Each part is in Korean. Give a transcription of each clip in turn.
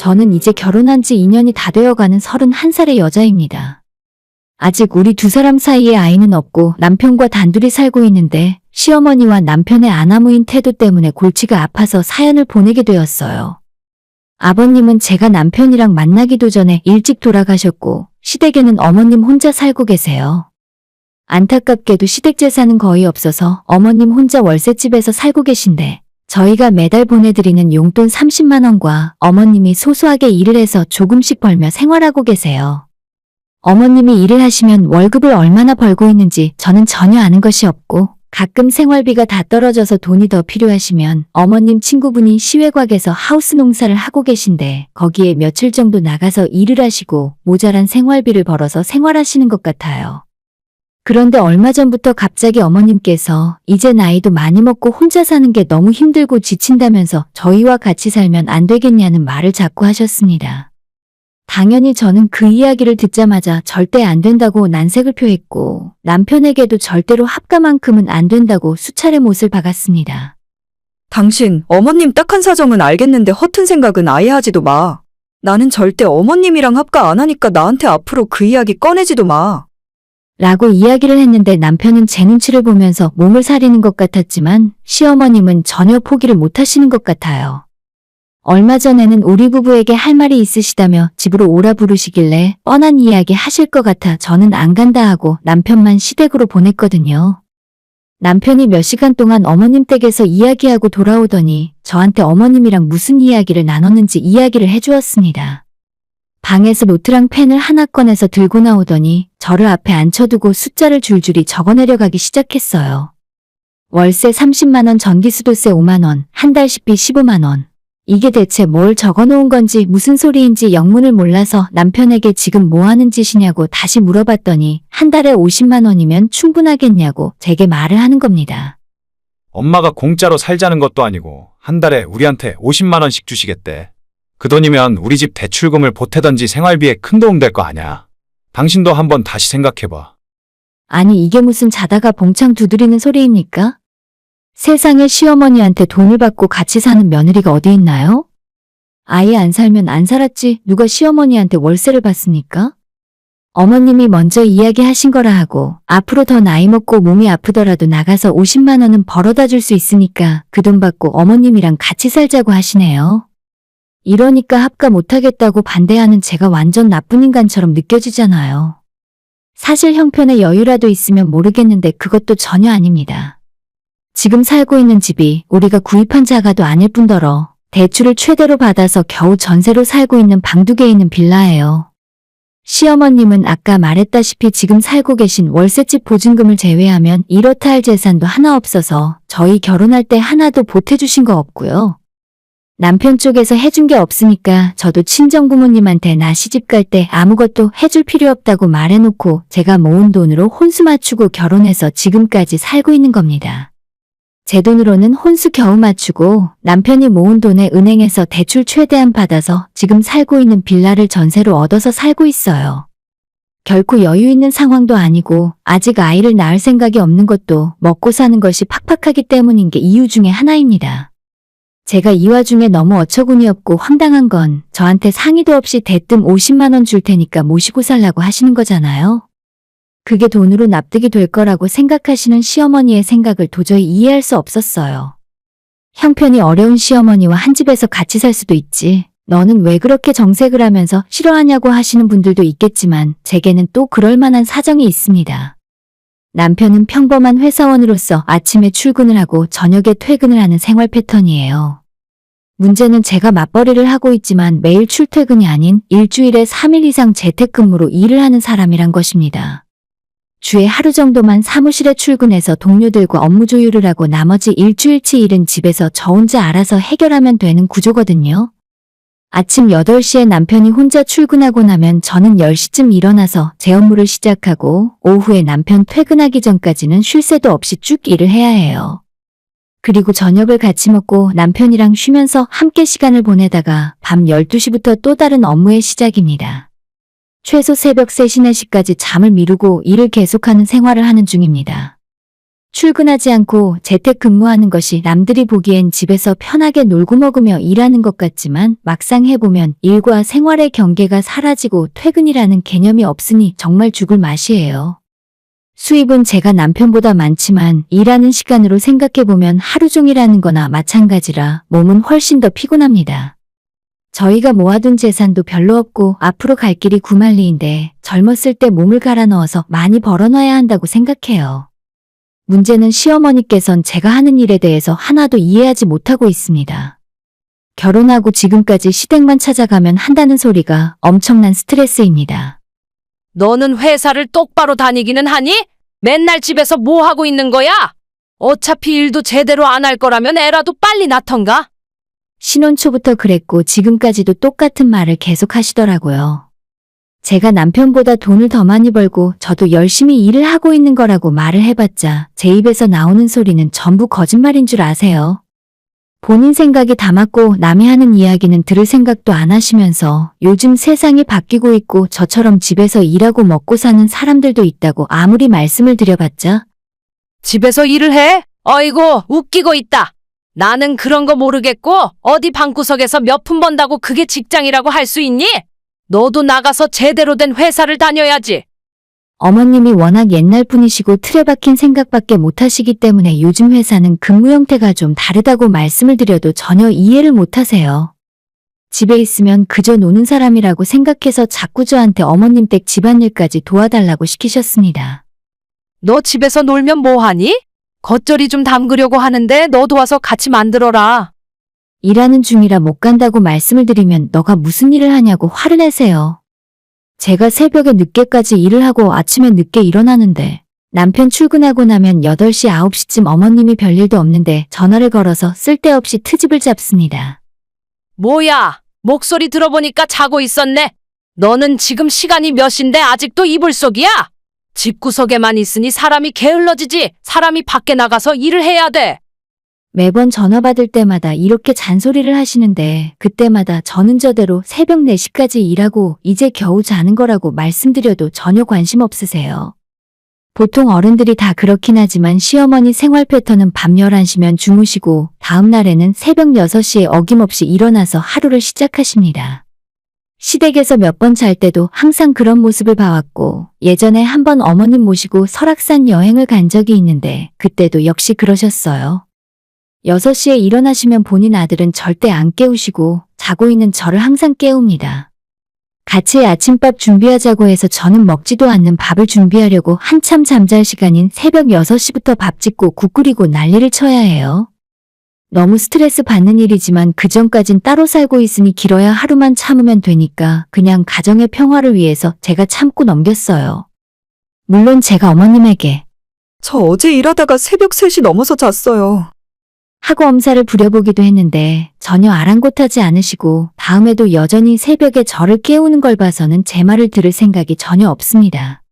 저는 이제 결혼한 지 2년이 다 되어가는 31살의 여자입니다. 아직 우리 두 사람 사이에 아이는 없고 남편과 단둘이 살고 있는데 시어머니와 남편의 아나무인 태도 때문에 골치가 아파서 사연을 보내게 되었어요. 아버님은 제가 남편이랑 만나기도 전에 일찍 돌아가셨고 시댁에는 어머님 혼자 살고 계세요. 안타깝게도 시댁 재산은 거의 없어서 어머님 혼자 월세집에서 살고 계신데 저희가 매달 보내드리는 용돈 30만 원과 어머님이 소소하게 일을 해서 조금씩 벌며 생활하고 계세요. 어머님이 일을 하시면 월급을 얼마나 벌고 있는지 저는 전혀 아는 것이 없고 가끔 생활비가 다 떨어져서 돈이 더 필요하시면 어머님 친구분이 시외곽에서 하우스 농사를 하고 계신데 거기에 며칠 정도 나가서 일을 하시고 모자란 생활비를 벌어서 생활하시는 것 같아요. 그런데 얼마 전부터 갑자기 어머님께서 이제 나이도 많이 먹고 혼자 사는 게 너무 힘들고 지친다면서 저희와 같이 살면 안 되겠냐는 말을 자꾸 하셨습니다. 당연히 저는 그 이야기를 듣자마자 절대 안 된다고 난색을 표했고 남편에게도 절대로 합가만큼은 안 된다고 수차례 못을 박았습니다. 당신 어머님 딱한 사정은 알겠는데 허튼 생각은 아예 하지도 마. 나는 절대 어머님이랑 합가 안 하니까 나한테 앞으로 그 이야기 꺼내지도 마. 라고 이야기를 했는데 남편은 제 눈치를 보면서 몸을 사리는 것 같았지만 시어머님은 전혀 포기를 못 하시는 것 같아요. 얼마 전에는 우리 부부에게 할 말이 있으시다며 집으로 오라 부르시길래 뻔한 이야기 하실 것 같아 저는 안 간다 하고 남편만 시댁으로 보냈거든요. 남편이 몇 시간 동안 어머님 댁에서 이야기하고 돌아오더니 저한테 어머님이랑 무슨 이야기를 나눴는지 이야기를 해주었습니다. 방에서 노트랑 펜을 하나 꺼내서 들고 나오더니 저를 앞에 앉혀두고 숫자를 줄줄이 적어내려가기 시작했어요. 월세 30만 원, 전기수도세 5만 원, 한 달 식비 15만 원. 이게 대체 뭘 적어놓은 건지 무슨 소리인지 영문을 몰라서 남편에게 지금 뭐 하는 짓이냐고 다시 물어봤더니 한 달에 50만 원이면 충분하겠냐고 제게 말을 하는 겁니다. 엄마가 공짜로 살자는 것도 아니고 한 달에 우리한테 50만 원씩 주시겠대. 그 돈이면 우리 집 대출금을 보태던지 생활비에 큰 도움 될 거 아냐. 당신도 한번 다시 생각해봐. 아니 이게 무슨 자다가 봉창 두드리는 소리입니까? 세상에 시어머니한테 돈을 받고 같이 사는 며느리가 어디 있나요? 아예 안 살면 안 살았지 누가 시어머니한테 월세를 받습니까? 어머님이 먼저 이야기하신 거라 하고 앞으로 더 나이 먹고 몸이 아프더라도 나가서 50만 원은 벌어다 줄 수 있으니까 그 돈 받고 어머님이랑 같이 살자고 하시네요. 이러니까 합가 못하겠다고 반대하는 제가 완전 나쁜 인간처럼 느껴지잖아요. 사실 형편의 여유라도 있으면 모르겠는데 그것도 전혀 아닙니다. 지금 살고 있는 집이 우리가 구입한 자가도 아닐 뿐더러 대출을 최대로 받아서 겨우 전세로 살고 있는 방둑에 있는 빌라예요. 시어머님은 아까 말했다시피 지금 살고 계신 월세집 보증금을 제외하면 이렇다 할 재산도 하나 없어서 저희 결혼할 때 하나도 보태주신 거 없고요. 남편 쪽에서 해준 게 없으니까 저도 친정부모님한테 나 시집 갈 때 아무것도 해줄 필요 없다고 말해놓고 제가 모은 돈으로 혼수 맞추고 결혼해서 지금까지 살고 있는 겁니다. 제 돈으로는 혼수 겨우 맞추고 남편이 모은 돈에 은행에서 대출 최대한 받아서 지금 살고 있는 빌라를 전세로 얻어서 살고 있어요. 결코 여유 있는 상황도 아니고 아직 아이를 낳을 생각이 없는 것도 먹고 사는 것이 팍팍하기 때문인 게 이유 중에 하나입니다. 제가 이 와중에 너무 어처구니 없고 황당한 건 저한테 상의도 없이 대뜸 50만 원 줄 테니까 모시고 살라고 하시는 거잖아요. 그게 돈으로 납득이 될 거라고 생각하시는 시어머니의 생각을 도저히 이해할 수 없었어요. 형편이 어려운 시어머니와 한 집에서 같이 살 수도 있지. 너는 왜 그렇게 정색을 하면서 싫어하냐고 하시는 분들도 있겠지만 제게는 또 그럴 만한 사정이 있습니다. 남편은 평범한 회사원으로서 아침에 출근을 하고 저녁에 퇴근을 하는 생활 패턴이에요. 문제는 제가 맞벌이를 하고 있지만 매일 출퇴근이 아닌 일주일에 3일 이상 재택근무로 일을 하는 사람이란 것입니다. 주에 하루 정도만 사무실에 출근해서 동료들과 업무 조율을 하고 나머지 일주일치 일은 집에서 저 혼자 알아서 해결하면 되는 구조거든요. 아침 8시에 남편이 혼자 출근하고 나면 저는 10시쯤 일어나서 제 업무를 시작하고 오후에 남편 퇴근하기 전까지는 쉴 새도 없이 쭉 일을 해야 해요. 그리고 저녁을 같이 먹고 남편이랑 쉬면서 함께 시간을 보내다가 밤 12시부터 또 다른 업무의 시작입니다. 최소 새벽 3시, 4시까지 잠을 미루고 일을 계속하는 생활을 하는 중입니다. 출근하지 않고 재택근무하는 것이 남들이 보기엔 집에서 편하게 놀고 먹으며 일하는 것 같지만 막상 해보면 일과 생활의 경계가 사라지고 퇴근이라는 개념이 없으니 정말 죽을 맛이에요. 수입은 제가 남편보다 많지만 일하는 시간으로 생각해보면 하루 종일 하는 거나 마찬가지라 몸은 훨씬 더 피곤합니다. 저희가 모아둔 재산도 별로 없고 앞으로 갈 길이 구만리인데 젊었을 때 몸을 갈아 넣어서 많이 벌어놔야 한다고 생각해요. 문제는 시어머니께선 제가 하는 일에 대해서 하나도 이해하지 못하고 있습니다. 결혼하고 지금까지 시댁만 찾아가면 한다는 소리가 엄청난 스트레스입니다. 너는 회사를 똑바로 다니기는 하니? 맨날 집에서 뭐 하고 있는 거야? 어차피 일도 제대로 안 할 거라면 애라도 빨리 낳던가? 신혼 초부터 그랬고 지금까지도 똑같은 말을 계속 하시더라고요. 제가 남편보다 돈을 더 많이 벌고 저도 열심히 일을 하고 있는 거라고 말을 해봤자 제 입에서 나오는 소리는 전부 거짓말인 줄 아세요. 본인 생각이 다 맞고 남이 하는 이야기는 들을 생각도 안 하시면서 요즘 세상이 바뀌고 있고 저처럼 집에서 일하고 먹고 사는 사람들도 있다고 아무리 말씀을 드려봤자 집에서 일을 해? 어이고, 웃기고 있다. 나는 그런 거 모르겠고 어디 방구석에서 몇 푼 번다고 그게 직장이라고 할 수 있니? 너도 나가서 제대로 된 회사를 다녀야지. 어머님이 워낙 옛날 분이시고 틀에 박힌 생각밖에 못하시기 때문에 요즘 회사는 근무 형태가 좀 다르다고 말씀을 드려도 전혀 이해를 못하세요. 집에 있으면 그저 노는 사람이라고 생각해서 자꾸 저한테 어머님 댁 집안일까지 도와달라고 시키셨습니다. 너 집에서 놀면 뭐하니? 겉절이 좀 담그려고 하는데 너 도와서 같이 만들어라. 일하는 중이라 못 간다고 말씀을 드리면 너가 무슨 일을 하냐고 화를 내세요. 제가 새벽에 늦게까지 일을 하고 아침에 늦게 일어나는데 남편 출근하고 나면 8시, 9시쯤 어머님이 별일도 없는데 전화를 걸어서 쓸데없이 트집을 잡습니다. 뭐야, 목소리 들어보니까 자고 있었네. 너는 지금 시간이 몇 시인데 아직도 이불 속이야? 집구석에만 있으니 사람이 게을러지지. 사람이 밖에 나가서 일을 해야 돼. 매번 전화 받을 때마다 이렇게 잔소리를 하시는데 그때마다 저는 저대로 새벽 4시까지 일하고 이제 겨우 자는 거라고 말씀드려도 전혀 관심 없으세요. 보통 어른들이 다 그렇긴 하지만 시어머니 생활 패턴은 밤 11시면 주무시고 다음 날에는 새벽 6시에 어김없이 일어나서 하루를 시작하십니다. 시댁에서 몇 번 잘 때도 항상 그런 모습을 봐왔고 예전에 한번 어머님 모시고 설악산 여행을 간 적이 있는데 그때도 역시 그러셨어요. 6시에 일어나시면 본인 아들은 절대 안 깨우시고 자고 있는 저를 항상 깨웁니다. 같이 아침밥 준비하자고 해서 저는 먹지도 않는 밥을 준비하려고 한참 잠잘 시간인 새벽 6시부터 밥 짓고 국 끓이고 난리를 쳐야 해요. 너무 스트레스 받는 일이지만 그전까진 따로 살고 있으니 길어야 하루만 참으면 되니까 그냥 가정의 평화를 위해서 제가 참고 넘겼어요. 물론 제가 어머님에게 저 어제 일하다가 새벽 3시 넘어서 잤어요. 하고 엄살을 부려보기도 했는데 전혀 아랑곳하지 않으시고 다음에도 여전히 새벽에 저를 깨우는 걸 봐서는 제 말을 들을 생각이 전혀 없습니다.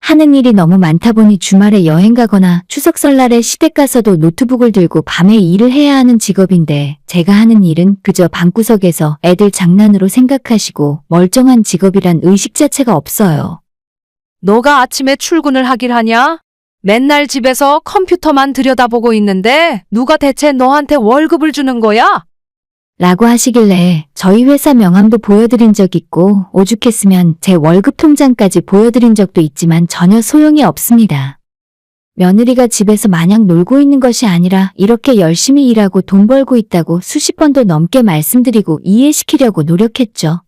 하는 일이 너무 많다 보니 주말에 여행 가거나 추석 설날에 시댁 가서도 노트북을 들고 밤에 일을 해야 하는 직업인데 제가 하는 일은 그저 방구석에서 애들 장난으로 생각하시고 멀쩡한 직업이란 의식 자체가 없어요. 너가 아침에 출근을 하길 하냐? 맨날 집에서 컴퓨터만 들여다보고 있는데 누가 대체 너한테 월급을 주는 거야? 라고 하시길래 저희 회사 명함도 보여드린 적 있고 오죽했으면 제 월급 통장까지 보여드린 적도 있지만 전혀 소용이 없습니다. 며느리가 집에서 마냥 놀고 있는 것이 아니라 이렇게 열심히 일하고 돈 벌고 있다고 수십 번도 넘게 말씀드리고 이해시키려고 노력했죠.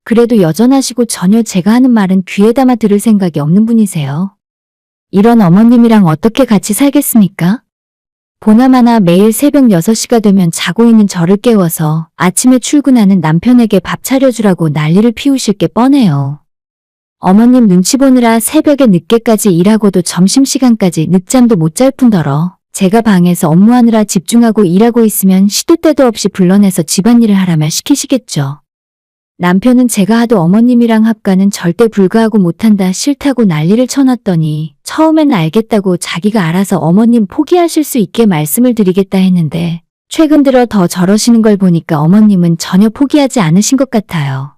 그래도 여전하시고 전혀 제가 하는 말은 귀에 담아 들을 생각이 없는 분이세요. 이런 어머님이랑 어떻게 같이 살겠습니까? 보나마나 매일 새벽 6시가 되면 자고 있는 저를 깨워서 아침에 출근하는 남편에게 밥 차려주라고 난리를 피우실 게 뻔해요. 어머님 눈치 보느라 새벽에 늦게까지 일하고도 점심시간까지 늦잠도 못 잘 뿐더러 제가 방에서 업무하느라 집중하고 일하고 있으면 시도 때도 없이 불러내서 집안일을 하라며 시키시겠죠. 남편은 제가 하도 어머님이랑 합가는 절대 불가하고 못한다 싫다고 난리를 쳐놨더니 처음엔 알겠다고 자기가 알아서 어머님 포기하실 수 있게 말씀을 드리겠다 했는데 최근 들어 더 저러시는 걸 보니까 어머님은 전혀 포기하지 않으신 것 같아요.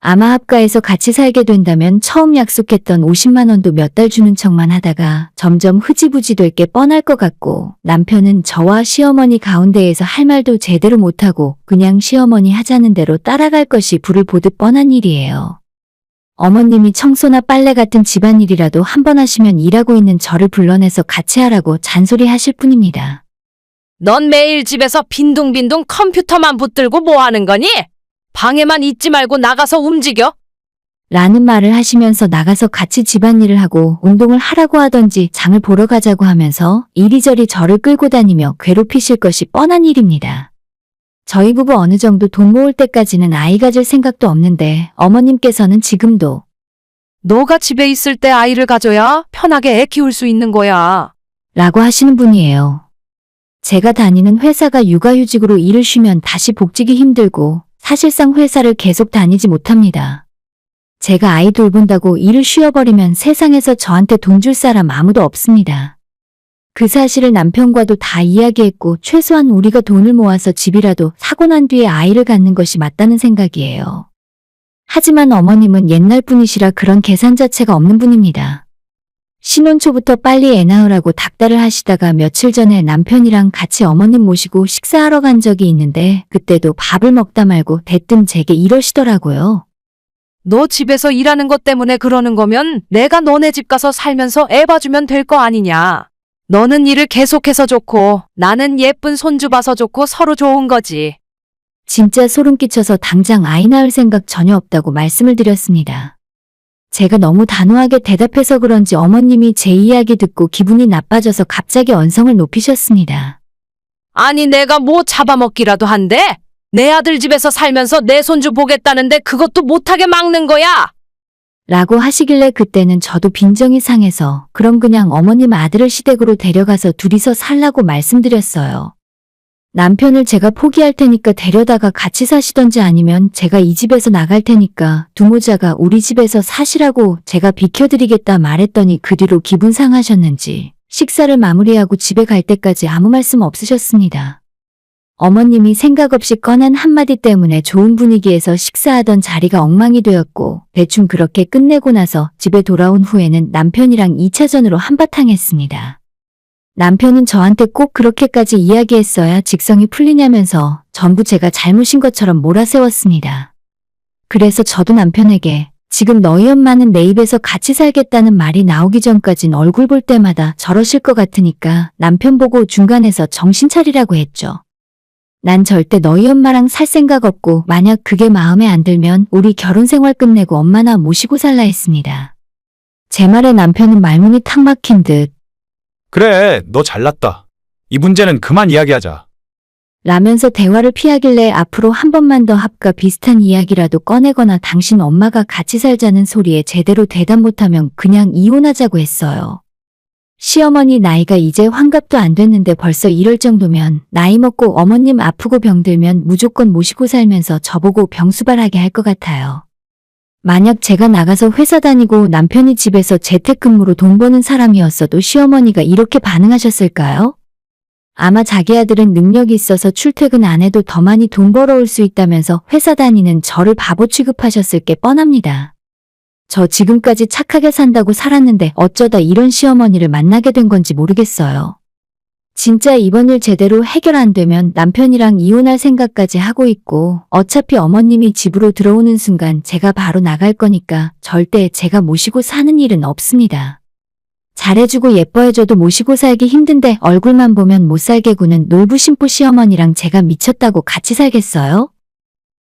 아마 합가해서 같이 살게 된다면 처음 약속했던 50만 원도 몇 달 주는 척만 하다가 점점 흐지부지 될 게 뻔할 것 같고 남편은 저와 시어머니 가운데에서 할 말도 제대로 못하고 그냥 시어머니 하자는 대로 따라갈 것이 불을 보듯 뻔한 일이에요. 어머님이 청소나 빨래 같은 집안일이라도 한 번 하시면 일하고 있는 저를 불러내서 같이 하라고 잔소리하실 뿐입니다. 넌 매일 집에서 빈둥빈둥 컴퓨터만 붙들고 뭐 하는 거니? 방에만 있지 말고 나가서 움직여. 라는 말을 하시면서 나가서 같이 집안일을 하고 운동을 하라고 하던지 장을 보러 가자고 하면서 이리저리 저를 끌고 다니며 괴롭히실 것이 뻔한 일입니다. 저희 부부 어느 정도 돈 모을 때까지는 아이 가질 생각도 없는데 어머님께서는 지금도 너가 집에 있을 때 아이를 가져야 편하게 애 키울 수 있는 거야. 라고 하시는 분이에요. 제가 다니는 회사가 육아휴직으로 일을 쉬면 다시 복직이 힘들고 사실상 회사를 계속 다니지 못합니다. 제가 아이 돌본다고 일을 쉬어버리면 세상에서 저한테 돈 줄 사람 아무도 없습니다. 그 사실을 남편과도 다 이야기했고 최소한 우리가 돈을 모아서 집이라도 사고 난 뒤에 아이를 갖는 것이 맞다는 생각이에요. 하지만 어머님은 옛날 분이시라 그런 계산 자체가 없는 분입니다. 신혼 초부터 빨리 애 낳으라고 닥달을 하시다가 며칠 전에 남편이랑 같이 어머님 모시고 식사하러 간 적이 있는데 그때도 밥을 먹다 말고 대뜸 제게 이러시더라고요. 너 집에서 일하는 것 때문에 그러는 거면 내가 너네 집 가서 살면서 애 봐주면 될 거 아니냐. 너는 일을 계속해서 좋고 나는 예쁜 손주 봐서 좋고 서로 좋은 거지. 진짜 소름 끼쳐서 당장 아이 낳을 생각 전혀 없다고 말씀을 드렸습니다. 제가 너무 단호하게 대답해서 그런지 어머님이 제 이야기 듣고 기분이 나빠져서 갑자기 언성을 높이셨습니다. 아니 내가 뭐 잡아먹기라도 한데? 내 아들 집에서 살면서 내 손주 보겠다는데 그것도 못하게 막는 거야. 라고 하시길래 그때는 저도 빈정이 상해서 그럼 그냥 어머님 아들을 시댁으로 데려가서 둘이서 살라고 말씀드렸어요. 남편을 제가 포기할 테니까 데려다가 같이 사시던지 아니면 제가 이 집에서 나갈 테니까 두모자가 우리 집에서 사시라고 제가 비켜드리겠다 말했더니 그 뒤로 기분 상하셨는지 식사를 마무리하고 집에 갈 때까지 아무 말씀 없으셨습니다. 어머님이 생각 없이 꺼낸 한마디 때문에 좋은 분위기에서 식사하던 자리가 엉망이 되었고 대충 그렇게 끝내고 나서 집에 돌아온 후에는 남편이랑 2차전으로 한바탕 했습니다. 남편은 저한테 꼭 그렇게까지 이야기했어야 직성이 풀리냐면서 전부 제가 잘못인 것처럼 몰아세웠습니다. 그래서 저도 남편에게 지금 너희 엄마는 내 입에서 같이 살겠다는 말이 나오기 전까진 얼굴 볼 때마다 저러실 것 같으니까 남편 보고 중간에서 정신 차리라고 했죠. 난 절대 너희 엄마랑 살 생각 없고 만약 그게 마음에 안 들면 우리 결혼 생활 끝내고 엄마나 모시고 살라 했습니다. 제 말에 남편은 말문이 탁 막힌 듯 그래, 너 잘났다. 이 문제는 그만 이야기하자. 라면서 대화를 피하길래 앞으로 한 번만 더 합과 비슷한 이야기라도 꺼내거나 당신 엄마가 같이 살자는 소리에 제대로 대답 못하면 그냥 이혼하자고 했어요. 시어머니 나이가 이제 환갑도 안 됐는데 벌써 이럴 정도면 나이 먹고 어머님 아프고 병들면 무조건 모시고 살면서 저보고 병수발하게 할 것 같아요. 만약 제가 나가서 회사 다니고 남편이 집에서 재택근무로 돈 버는 사람이었어도 시어머니가 이렇게 반응하셨을까요? 아마 자기 아들은 능력이 있어서 출퇴근 안 해도 더 많이 돈 벌어올 수 있다면서 회사 다니는 저를 바보 취급하셨을 게 뻔합니다. 저 지금까지 착하게 산다고 살았는데 어쩌다 이런 시어머니를 만나게 된 건지 모르겠어요. 진짜 이번 일 제대로 해결 안 되면 남편이랑 이혼할 생각까지 하고 있고 어차피 어머님이 집으로 들어오는 순간 제가 바로 나갈 거니까 절대 제가 모시고 사는 일은 없습니다. 잘해주고 예뻐해줘도 모시고 살기 힘든데 얼굴만 보면 못 살게 구는 놀부심보 시어머니랑 제가 미쳤다고 같이 살겠어요?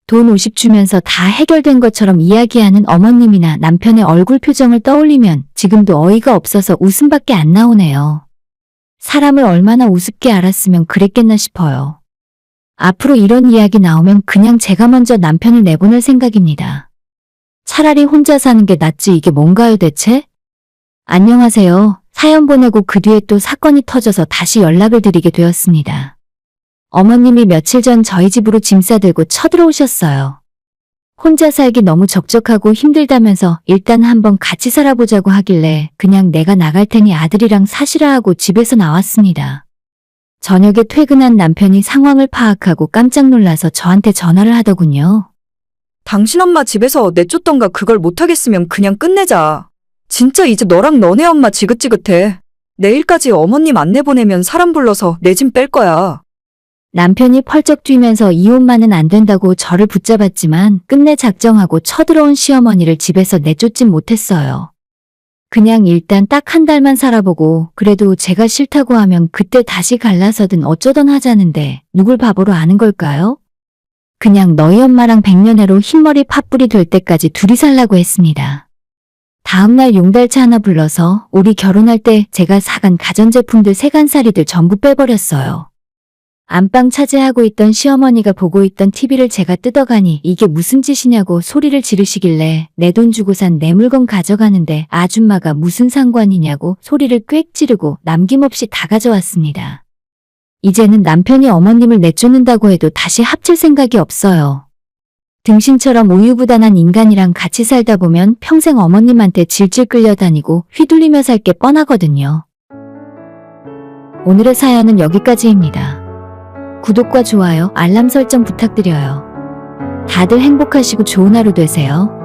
돈 50 주면서 다 해결된 것처럼 이야기하는 어머님이나 남편의 얼굴 표정을 떠올리면 지금도 어이가 없어서 웃음밖에 안 나오네요. 사람을 얼마나 우습게 알았으면 그랬겠나 싶어요. 앞으로 이런 이야기 나오면 그냥 제가 먼저 남편을 내보낼 생각입니다. 차라리 혼자 사는 게 낫지 이게 뭔가요 대체? 안녕하세요. 사연 보내고 그 뒤에 또 사건이 터져서 다시 연락을 드리게 되었습니다. 어머님이 며칠 전 저희 집으로 짐 싸들고 쳐들어오셨어요. 혼자 살기 너무 적적하고 힘들다면서 일단 한번 같이 살아보자고 하길래 그냥 내가 나갈 테니 아들이랑 사시라 하고 집에서 나왔습니다. 저녁에 퇴근한 남편이 상황을 파악하고 깜짝 놀라서 저한테 전화를 하더군요. 당신 엄마 집에서 내쫓던가 그걸 못하겠으면 그냥 끝내자. 진짜 이제 너랑 너네 엄마 지긋지긋해. 내일까지 어머님 안 내보내면 사람 불러서 내 짐 뺄 거야. 남편이 펄쩍 뛰면서 이혼만은 안 된다고 저를 붙잡았지만 끝내 작정하고 쳐들어온 시어머니를 집에서 내쫓진 못했어요. 그냥 일단 딱 한 달만 살아보고 그래도 제가 싫다고 하면 그때 다시 갈라서든 어쩌던 하자는데 누굴 바보로 아는 걸까요? 그냥 너희 엄마랑 백년해로 흰머리 팥불이 될 때까지 둘이 살라고 했습니다. 다음날 용달차 하나 불러서 우리 결혼할 때 제가 사간 가전제품들 세간살이들 전부 빼버렸어요. 안방 차지하고 있던 시어머니가 보고 있던 TV를 제가 뜯어가니 이게 무슨 짓이냐고 소리를 지르시길래 내 돈 주고 산 내 물건 가져가는데 아줌마가 무슨 상관이냐고 소리를 꽥 지르고 남김없이 다 가져왔습니다. 이제는 남편이 어머님을 내쫓는다고 해도 다시 합칠 생각이 없어요. 등신처럼 우유부단한 인간이랑 같이 살다 보면 평생 어머님한테 질질 끌려다니고 휘둘리며 살 게 뻔하거든요. 오늘의 사연은 여기까지입니다. 구독과 좋아요, 알람 설정 부탁드려요. 다들 행복하시고 좋은 하루 되세요.